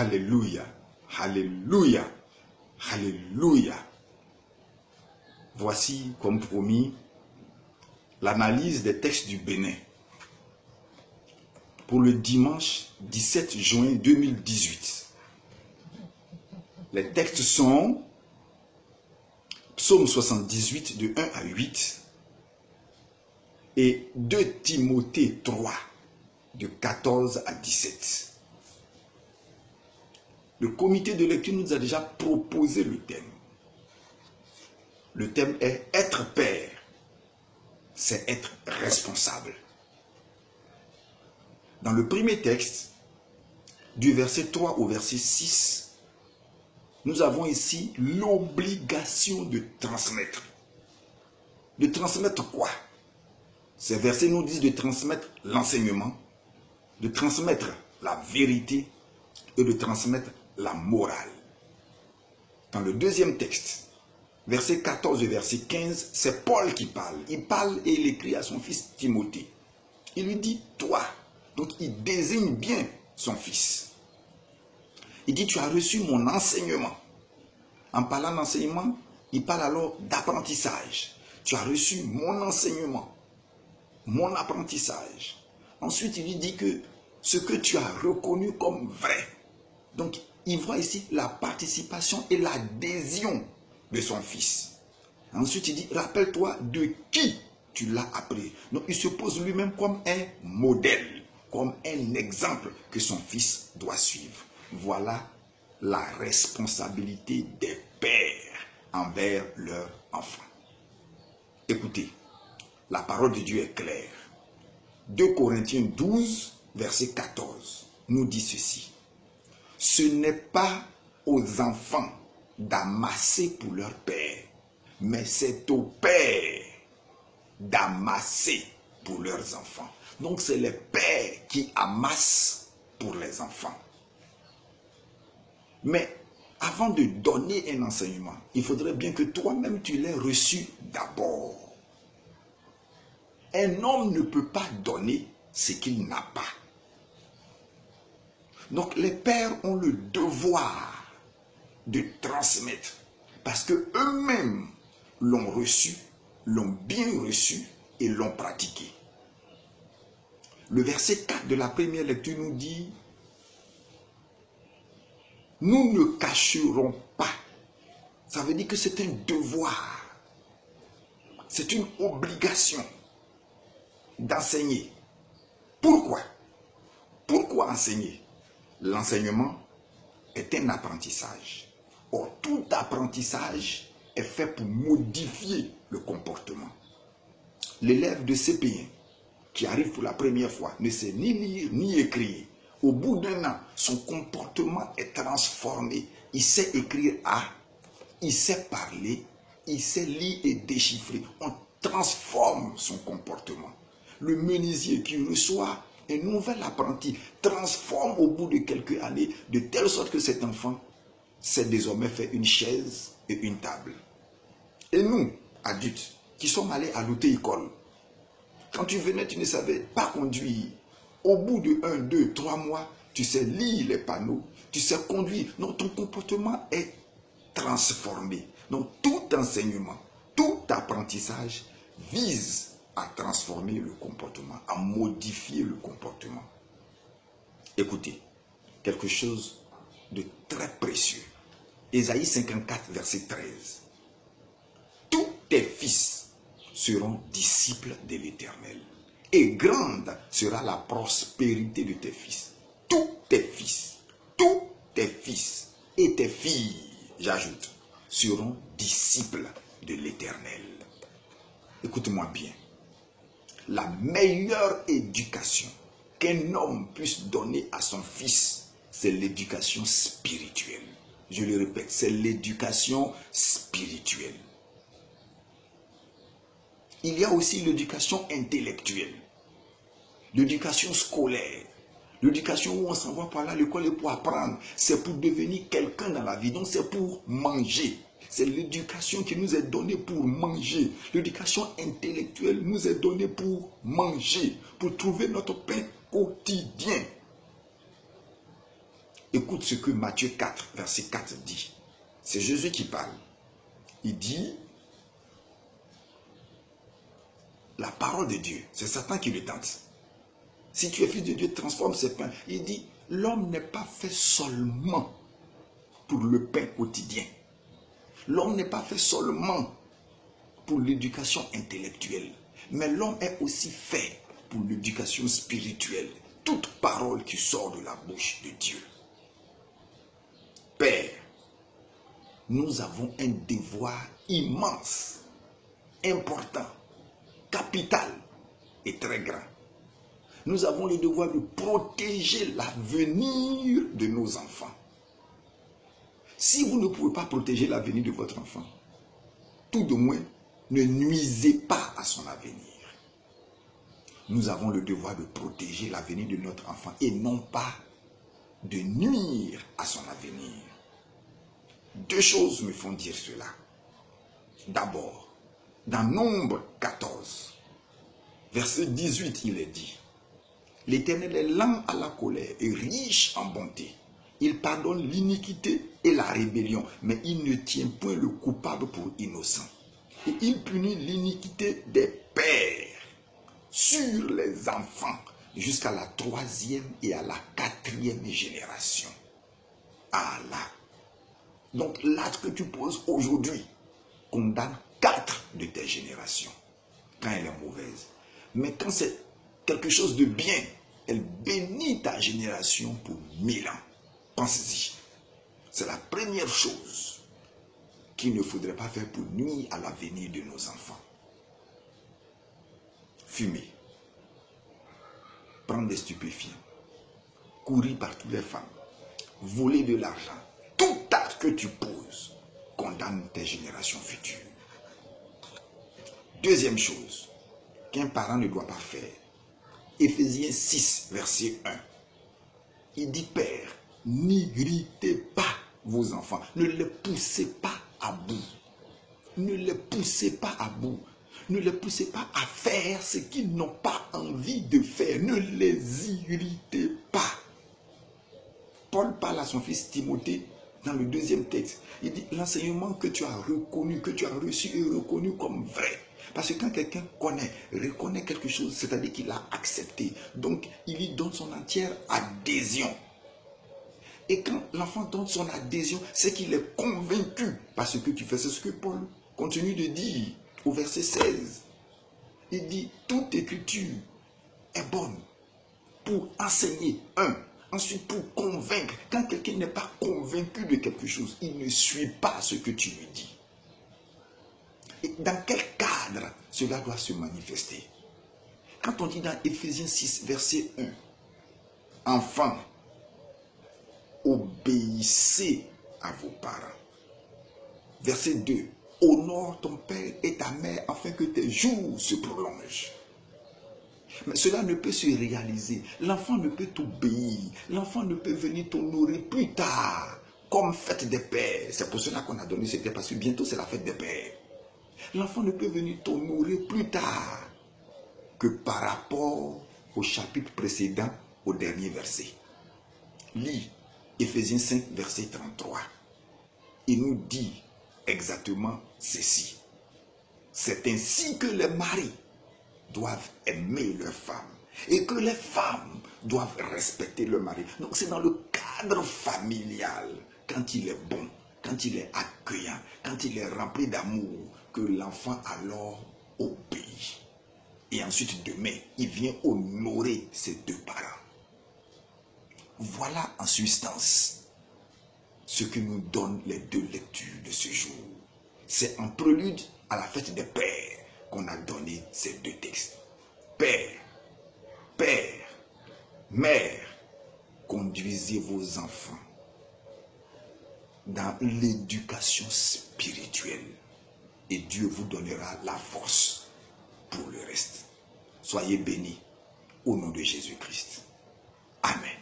Alléluia, alléluia, alléluia. Voici, comme promis, l'analyse des textes du Bénin pour le dimanche 17 juin 2018. Les textes sont Psaume 78 de 1 à 8 et 2 Timothée 3 de 14 à 17. Le comité de lecture nous a déjà proposé le thème. Le thème est être père, c'est être responsable. Dans le premier texte, du verset 3 au verset 6, nous avons ici l'obligation de transmettre. De transmettre quoi? Ces versets nous disent de transmettre l'enseignement, de transmettre la vérité et de transmettre la morale. Dans le deuxième texte, verset 14 et verset 15, c'est Paul qui parle. Il parle et il écrit à son fils Timothée. Il lui dit « toi ». Donc il désigne bien son fils. Il dit « tu as reçu mon enseignement ». En parlant d'enseignement, il parle alors d'apprentissage. Tu as reçu mon enseignement, mon apprentissage. Ensuite, il lui dit que ce que tu as reconnu comme vrai. Donc, il voit ici la participation et l'adhésion de son fils. Ensuite, il dit, rappelle-toi de qui tu l'as appris. Donc, il se pose lui-même comme un modèle, comme un exemple que son fils doit suivre. Voilà la responsabilité des pères envers leurs enfants. Écoutez, la parole de Dieu est claire. 2 Corinthiens 12, verset 14, nous dit ceci. Ce n'est pas aux enfants d'amasser pour leur père, mais c'est aux pères d'amasser pour leurs enfants. Donc c'est les pères qui amassent pour les enfants. Mais avant de donner un enseignement, il faudrait bien que toi-même tu l'aies reçu d'abord. Un homme ne peut pas donner ce qu'il n'a pas. Donc les pères ont le devoir de transmettre parce que eux-mêmes l'ont reçu, l'ont bien reçu et l'ont pratiqué. Le verset 4 de la première lecture nous dit « Nous ne cacherons pas ». Ça veut dire que c'est un devoir, c'est une obligation d'enseigner. Pourquoi? Pourquoi enseigner? L'enseignement est un apprentissage. Or, tout apprentissage est fait pour modifier le comportement. L'élève de CP1 qui arrive pour la première fois ne sait ni lire ni écrire. Au bout d'un an, son comportement est transformé. Il sait écrire A, il sait parler, il sait lire et déchiffrer. On transforme son comportement. Le menuisier qui reçoit un nouvel apprenti transforme au bout de quelques années de telle sorte que cet enfant sait désormais faire une chaise et une table. Et nous, adultes, qui sommes allés à l'auto-école, quand tu venais, tu ne savais pas conduire. Au bout de 1, 2, 3 mois, tu sais lire les panneaux, tu sais conduire. Donc ton comportement est transformé. Donc tout enseignement, tout apprentissage vise à transformer le comportement, à modifier le comportement. Écoutez, quelque chose de très précieux. Ésaïe 54, verset 13. Tous tes fils seront disciples de l'Éternel, et grande sera la prospérité de tes fils. Tous tes fils et tes filles, j'ajoute, seront disciples de l'Éternel. Écoute-moi bien. La meilleure éducation qu'un homme puisse donner à son fils, c'est l'éducation spirituelle. Je le répète, c'est l'éducation spirituelle. Il y a aussi l'éducation intellectuelle, l'éducation scolaire, l'éducation où on s'envoie par là, l'école est pour apprendre, c'est pour devenir quelqu'un dans la vie, donc c'est pour manger. C'est l'éducation qui nous est donnée pour manger. L'éducation intellectuelle nous est donnée pour manger, pour trouver notre pain quotidien. Écoute ce que Matthieu 4, verset 4 dit. C'est Jésus qui parle. Il dit, la parole de Dieu, c'est Satan qui le tente. Si tu es fils de Dieu, transforme ces pains. Il dit, l'homme n'est pas fait seulement pour le pain quotidien. L'homme n'est pas fait seulement pour l'éducation intellectuelle, mais l'homme est aussi fait pour l'éducation spirituelle. Toute parole qui sort de la bouche de Dieu. Père, nous avons un devoir immense, important, capital et très grand. Nous avons le devoir de protéger l'avenir de nos enfants. Si vous ne pouvez pas protéger l'avenir de votre enfant, tout de moins, ne nuisez pas à son avenir. Nous avons le devoir de protéger l'avenir de notre enfant et non pas de nuire à son avenir. Deux choses me font dire cela. D'abord, dans Nombre 14, verset 18, il est dit, « L'Éternel est lent à la colère et riche en bonté. Il pardonne l'iniquité et la rébellion, mais il ne tient point le coupable pour innocent. Et il punit l'iniquité des pères sur les enfants jusqu'à la 3e et à la 4e génération. » Ah là. Donc l'acte que tu poses aujourd'hui condamne 4 de tes générations quand elle est mauvaise. Mais quand c'est quelque chose de bien, elle bénit ta génération pour 1000 ans. Pensez-y. C'est la première chose qu'il ne faudrait pas faire pour nuire à l'avenir de nos enfants. Fumer, prendre des stupéfiants, courir par toutes les femmes, voler de l'argent. Tout acte que tu poses condamne tes générations futures. Deuxième chose qu'un parent ne doit pas faire. Éphésiens 6, verset 1. Il dit, Père, n'irritez pas vos enfants. Ne les poussez pas à bout. Ne les poussez pas à bout. Ne les poussez pas à faire ce qu'ils n'ont pas envie de faire. Ne les irritez pas. Paul parle à son fils Timothée dans le deuxième texte. Il dit, l'enseignement que tu as reconnu, que tu as reçu et reconnu comme vrai. Parce que quand quelqu'un reconnaît quelque chose, c'est-à-dire qu'il a accepté. Donc, il y donne son entière adhésion. Et quand l'enfant donne son adhésion, c'est qu'il est convaincu par ce que tu fais. C'est ce que Paul continue de dire au verset 16. Il dit, toute écriture est bonne pour enseigner, ensuite pour convaincre. Quand quelqu'un n'est pas convaincu de quelque chose, il ne suit pas ce que tu lui dis. Et dans quel cadre cela doit se manifester? Quand on dit dans Éphésiens 6, verset 1, enfants, obéissez à vos parents. Verset 2, honore ton père et ta mère afin que tes jours se prolongent. Mais cela ne peut se réaliser. L'enfant ne peut t'obéir. L'enfant ne peut venir t'honorer plus tard comme fête des pères. C'est pour cela qu'on a donné ce thème, parce que bientôt c'est la fête des pères. L'enfant ne peut venir t'honorer plus tard que par rapport au chapitre précédent, au dernier verset. Lis Éphésiens 5, verset 33. Il nous dit exactement ceci. C'est ainsi que les maris doivent aimer leurs femmes et que les femmes doivent respecter leur mari. Donc c'est dans le cadre familial, quand il est bon, quand il est accueillant, quand il est rempli d'amour, que l'enfant alors obéit. Et ensuite demain, il vient honorer ses deux parents. Voilà en substance ce que nous donnent les deux lectures de ce jour. C'est en prélude à la fête des pères qu'on a donné ces deux textes. Père, père, mère, conduisez vos enfants dans l'éducation spirituelle et Dieu vous donnera la force pour le reste. Soyez bénis au nom de Jésus-Christ. Amen.